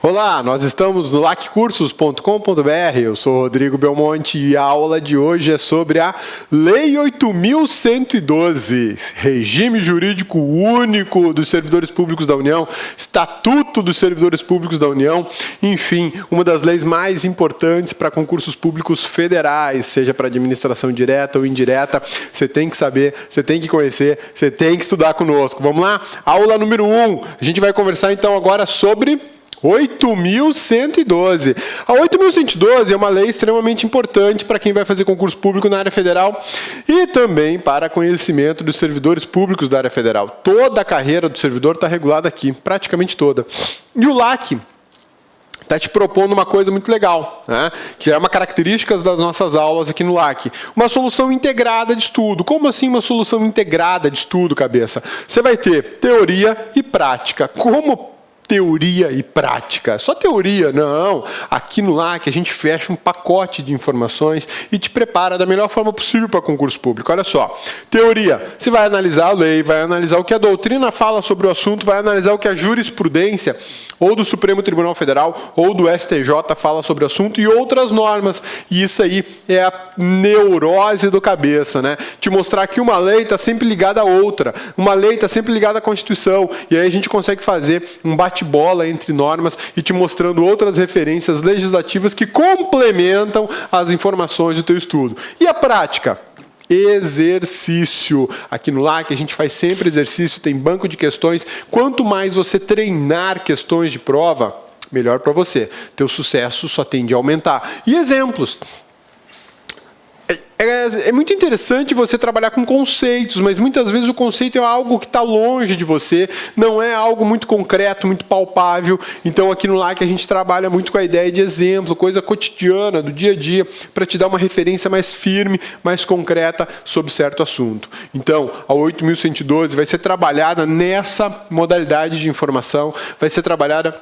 Olá, nós estamos no laccursos.com.br, eu sou Rodrigo Belmonte e a aula de hoje é sobre a Lei 8.112, Regime Jurídico Único dos Servidores Públicos da União, Estatuto dos Servidores Públicos da União, enfim, uma das leis mais importantes para concursos públicos federais, seja para administração direta ou indireta. Você tem que saber, você tem que conhecer, você tem que estudar conosco. Vamos lá? Aula número 1. A gente vai conversar então agora sobre 8.112. A 8.112 é uma lei extremamente importante para quem vai fazer concurso público na área federal e também para conhecimento dos servidores públicos da área federal. Toda a carreira do servidor está regulada aqui, praticamente toda. E o LAC está te propondo uma coisa muito legal, né? Que é uma característica das nossas aulas aqui no LAC. Uma solução integrada de estudo. Como assim uma solução integrada de estudo, cabeça? Você vai ter teoria e prática. Como teoria e prática? Só teoria? Não. Aqui no LAC a gente fecha um pacote de informações e te prepara da melhor forma possível para concurso público. Olha só. Teoria. Você vai analisar a lei, vai analisar o que a doutrina fala sobre o assunto, vai analisar o que a jurisprudência ou do Supremo Tribunal Federal ou do STJ fala sobre o assunto e outras normas. E isso aí é a neurose do cabeça, né? Te mostrar que uma lei está sempre ligada a outra. Uma lei está sempre ligada à Constituição. E aí a gente consegue fazer um bate-bola entre normas e te mostrando outras referências legislativas que complementam as informações do teu estudo. E a prática? Exercício. Aqui no LAC a gente faz sempre exercício, tem banco de questões. Quanto mais você treinar questões de prova, melhor para você. Teu sucesso só tende a aumentar. E exemplos. É muito interessante você trabalhar com conceitos, mas muitas vezes o conceito é algo que está longe de você, não é algo muito concreto, muito palpável. Então aqui no LAC a gente trabalha muito com a ideia de exemplo, coisa cotidiana, do dia a dia, para te dar uma referência mais firme, mais concreta sobre certo assunto. Então a 8.112 vai ser trabalhada nessa modalidade de informação, vai ser trabalhada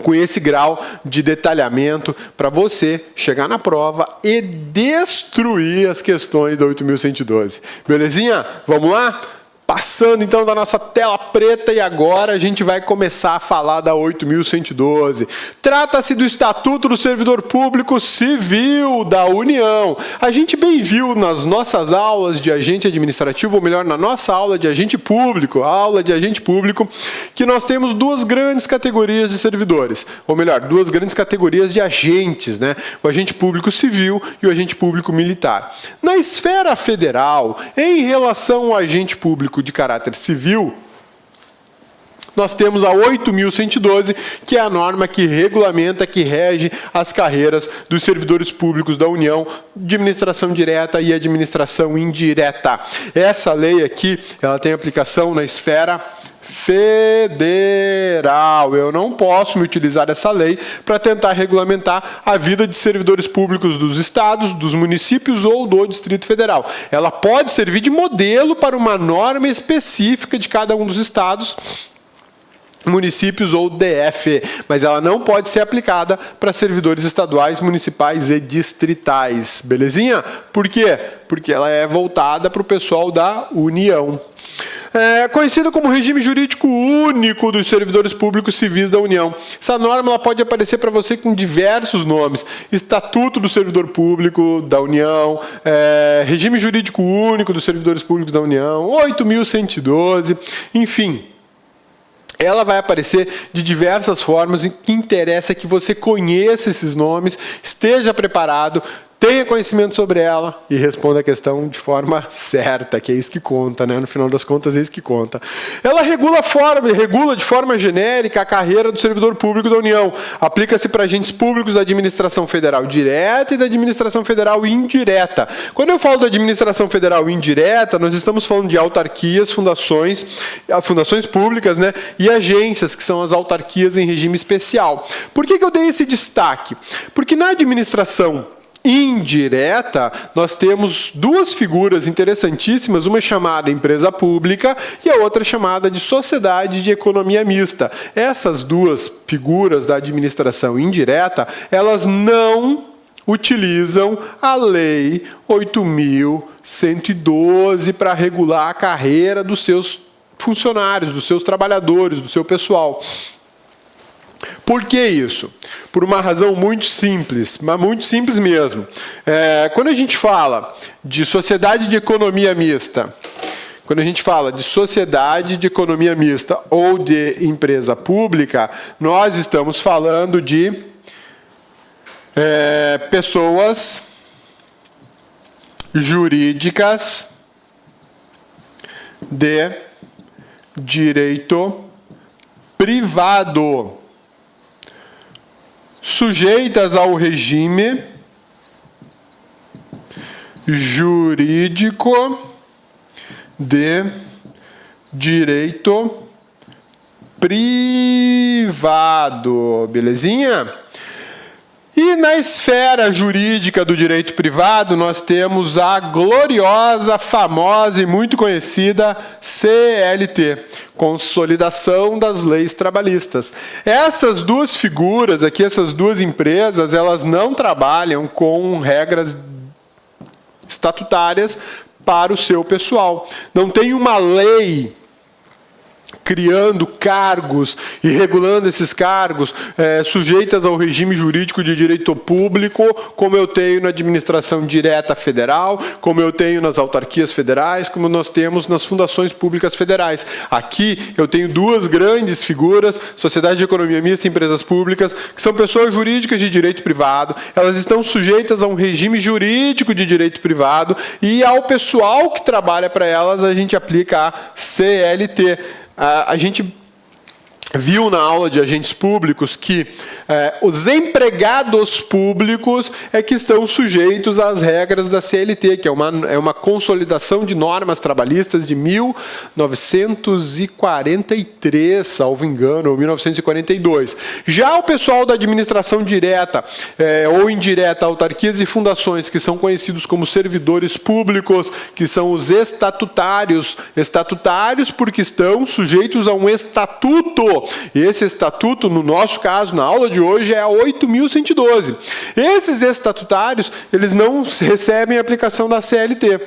com esse grau de detalhamento para você chegar na prova e destruir as questões da 8.112. Belezinha? Vamos lá? Passando então da nossa tela preta e agora a gente vai começar a falar da 8.112. Trata-se do Estatuto do Servidor Público Civil da União. A gente bem viu nas nossas aulas de agente administrativo, ou melhor, na nossa aula de agente público, que nós temos duas grandes categorias de servidores, ou melhor, duas grandes categorias de agentes, né? O agente público civil e o agente público militar. Na esfera federal, em relação ao agente público de caráter civil, nós temos a 8.112, que é a norma que regulamenta, que rege as carreiras dos servidores públicos da União, de administração direta e administração indireta. Essa lei aqui, ela tem aplicação na esfera federal. Eu não posso me utilizar dessa lei para tentar regulamentar a vida de servidores públicos dos estados, dos municípios ou do Distrito Federal. Ela pode servir de modelo para uma norma específica de cada um dos estados, municípios ou DF, mas ela não pode ser aplicada para servidores estaduais, municipais e distritais. Belezinha? Por quê? Porque ela é voltada para o pessoal da União. É conhecida como Regime Jurídico Único dos Servidores Públicos Civis da União. Essa norma ela pode aparecer para você com diversos nomes. Estatuto do Servidor Público da União, Regime Jurídico Único dos Servidores Públicos da União, 8.112, enfim. Ela vai aparecer de diversas formas, e o que interessa é que você conheça esses nomes, esteja preparado, tenha conhecimento sobre ela e responda a questão de forma certa, que é isso que conta, né? No final das contas, é isso que conta. Ela regula de forma genérica a carreira do servidor público da União. Aplica-se para agentes públicos da administração federal direta e da administração federal indireta. Quando eu falo da administração federal indireta, nós estamos falando de autarquias, fundações públicas, né? E agências, que são as autarquias em regime especial. Por que eu dei esse destaque? Porque na administração indireta, nós temos duas figuras interessantíssimas, uma chamada empresa pública e a outra chamada de sociedade de economia mista. Essas duas figuras da administração indireta, elas não utilizam a Lei 8.112 para regular a carreira dos seus funcionários, dos seus trabalhadores, do seu pessoal. Por que isso? Por uma razão muito simples, mas muito simples mesmo. Quando a gente fala de sociedade de economia mista, quando a gente fala de sociedade de economia mista ou de empresa pública, nós estamos falando de pessoas jurídicas de direito privado, sujeitas ao regime jurídico de direito privado, belezinha? E na esfera jurídica do direito privado, nós temos a gloriosa, famosa e muito conhecida CLT, Consolidação das Leis Trabalhistas. Essas duas figuras aqui, essas duas empresas, elas não trabalham com regras estatutárias para o seu pessoal. Não tem uma lei criando cargos e regulando esses cargos sujeitas ao regime jurídico de direito público, como eu tenho na administração direta federal, como eu tenho nas autarquias federais, como nós temos nas fundações públicas federais. Aqui eu tenho duas grandes figuras, Sociedade de Economia Mista e Empresas Públicas, que são pessoas jurídicas de direito privado, elas estão sujeitas a um regime jurídico de direito privado e ao pessoal que trabalha para elas a gente aplica a CLT. A gente viu na aula de agentes públicos que os empregados públicos é que estão sujeitos às regras da CLT, que é uma consolidação de normas trabalhistas de 1943, salvo engano, ou 1942. Já o pessoal da administração direta ou indireta, autarquias e fundações, que são conhecidos como servidores públicos, que são os estatutários porque estão sujeitos a um estatuto. Esse estatuto, no nosso caso, na aula de hoje, é a 8.112. Esses estatutários, eles não recebem a aplicação da CLT.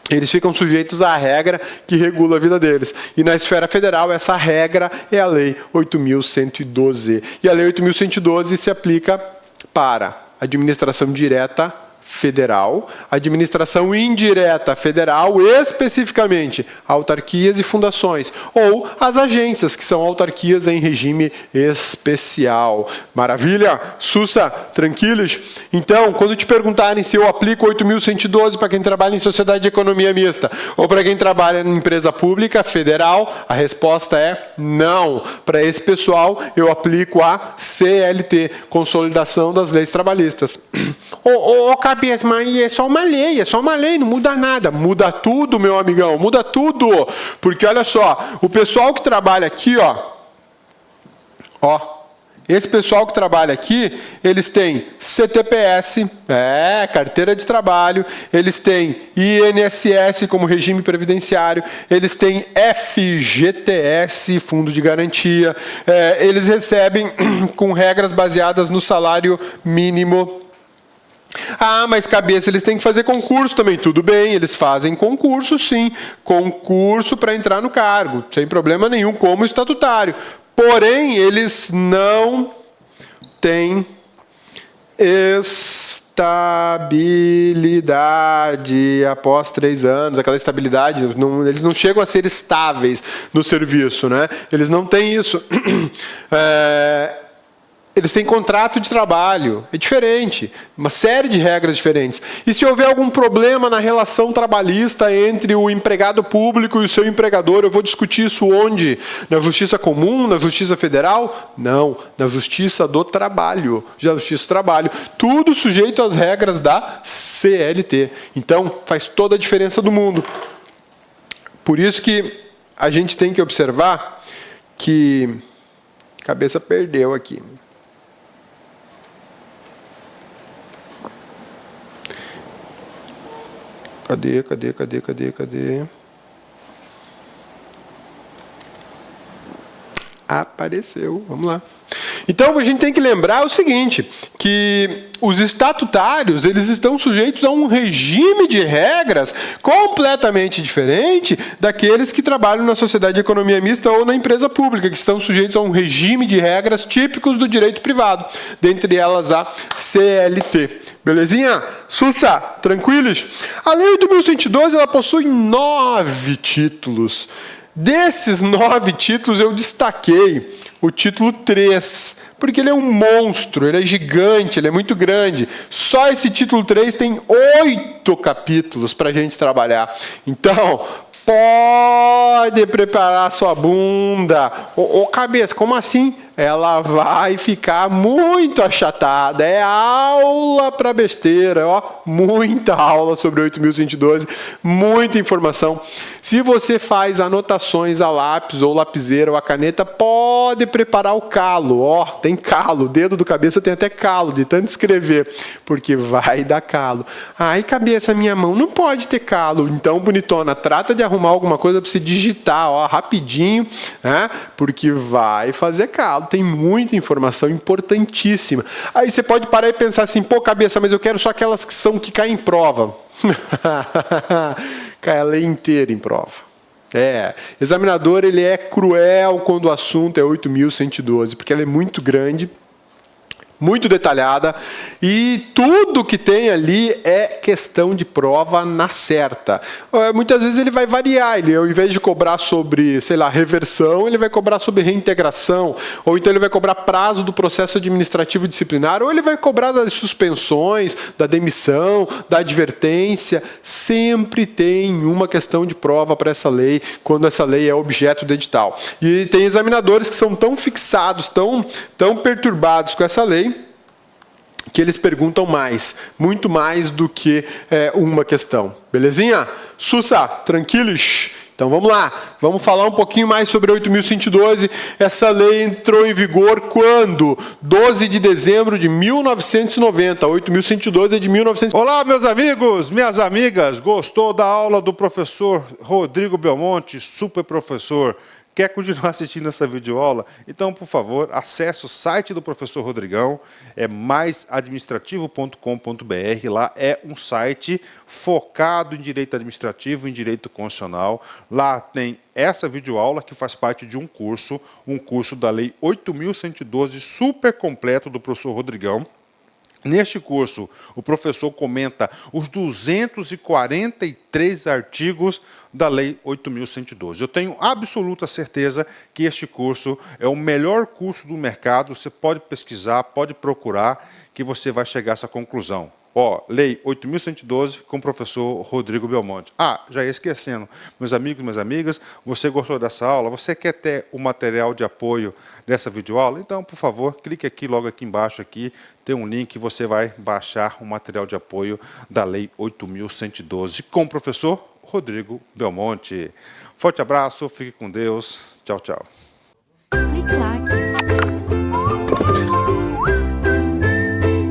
Eles ficam sujeitos à regra que regula a vida deles. E na esfera federal, essa regra é a Lei 8.112. E a Lei 8.112 se aplica para administração direta federal, administração indireta federal, especificamente autarquias e fundações, ou as agências, que são autarquias em regime especial. Maravilha? Sussa? Tranquilos? Então, quando te perguntarem se eu aplico 8.112 para quem trabalha em sociedade de economia mista ou para quem trabalha em empresa pública federal, a resposta é não. Para esse pessoal, eu aplico a CLT, Consolidação das Leis Trabalhistas. Cabeça, mas é só uma lei, não muda nada. Muda tudo, meu amigão, muda tudo. Porque olha só, o pessoal que trabalha aqui, esse pessoal que trabalha aqui, eles têm CTPS, carteira de trabalho, eles têm INSS como regime previdenciário, eles têm FGTS, fundo de garantia, eles recebem com regras baseadas no salário mínimo. Ah, mas cabeça, eles têm que fazer concurso também. Tudo bem, eles fazem concurso, sim. Concurso para entrar no cargo, sem problema nenhum, como estatutário. Porém, eles não têm estabilidade após 3 anos. Aquela estabilidade, eles não chegam a ser estáveis no serviço, né? Eles não têm isso. Eles têm contrato de trabalho, é diferente, uma série de regras diferentes. E se houver algum problema na relação trabalhista entre o empregado público e o seu empregador, eu vou discutir isso onde? Na Justiça Comum, na Justiça Federal? Não, na Justiça do Trabalho. Já Justiça do Trabalho. Tudo sujeito às regras da CLT. Então, faz toda a diferença do mundo. Por isso que a gente tem que observar que... A cabeça perdeu aqui. Cadê? Apareceu. Vamos lá. Então a gente tem que lembrar o seguinte, que os estatutários, eles estão sujeitos a um regime de regras completamente diferente daqueles que trabalham na sociedade de economia mista ou na empresa pública, que estão sujeitos a um regime de regras típicos do direito privado, dentre elas a CLT. Belezinha? Sussa, tranquilos? A Lei 8.112, ela possui 9 títulos. Desses 9 títulos, eu destaquei o título 3, porque ele é um monstro, ele é gigante, ele é muito grande. Só esse título 3 tem 8 capítulos para a gente trabalhar. Então, pode preparar sua bunda. Ô, cabeça, como assim? Ela vai ficar muito achatada. É aula para besteira, ó. Muita aula sobre 8.112, muita informação. Se você faz anotações a lápis ou lapiseira ou a caneta, pode preparar o calo, ó. Tem calo, o dedo do cabeça tem até calo de tanto escrever, porque vai dar calo. Ai, cabeça, minha mão não pode ter calo. Então, bonitona, trata de arrumar alguma coisa para você digitar, ó, rapidinho, né? Porque vai fazer calo. Tem muita informação importantíssima. Aí você pode parar e pensar assim, pô, cabeça, mas eu quero só aquelas que caem em prova. Cai a lei inteira em prova. Examinador, ele é cruel quando o assunto é 8.112, porque ela é muito grande, muito detalhada, e tudo que tem ali é questão de prova na certa. Muitas vezes ele vai variar, ele, ao invés de cobrar sobre, sei lá, reversão, ele vai cobrar sobre reintegração, ou então ele vai cobrar prazo do processo administrativo disciplinar, ou ele vai cobrar das suspensões, da demissão, da advertência. Sempre tem uma questão de prova para essa lei, quando essa lei é objeto do edital. E tem examinadores que são tão fixados, tão perturbados com essa lei, que eles perguntam mais, muito mais do que uma questão. Belezinha? Sussa, tranquilos? Então vamos lá, vamos falar um pouquinho mais sobre 8.112. Essa lei entrou em vigor quando? 12 de dezembro de 1990. 8.112 é de 1990. Olá, meus amigos, minhas amigas. Gostou da aula do professor Rodrigo Belmonte, super professor? Quer continuar assistindo essa videoaula? Então, por favor, acesse o site do professor Rodrigão, é maisadministrativo.com.br. Lá é um site focado em direito administrativo, em direito constitucional. Lá tem essa videoaula que faz parte de um curso da Lei 8.112, super completo do professor Rodrigão. Neste curso, o professor comenta os 243 artigos da Lei 8.112. Eu tenho absoluta certeza que este curso é o melhor curso do mercado. Você pode pesquisar, pode procurar, que você vai chegar a essa conclusão. Ó, Lei 8.112 com o professor Rodrigo Belmonte. Já ia esquecendo. Meus amigos, minhas amigas, você gostou dessa aula? Você quer ter o material de apoio dessa videoaula? Então, por favor, clique aqui, logo aqui embaixo, aqui, tem um link que você vai baixar o material de apoio da Lei 8.112 com o professor Rodrigo Belmonte. Forte abraço, fique com Deus. Tchau, tchau.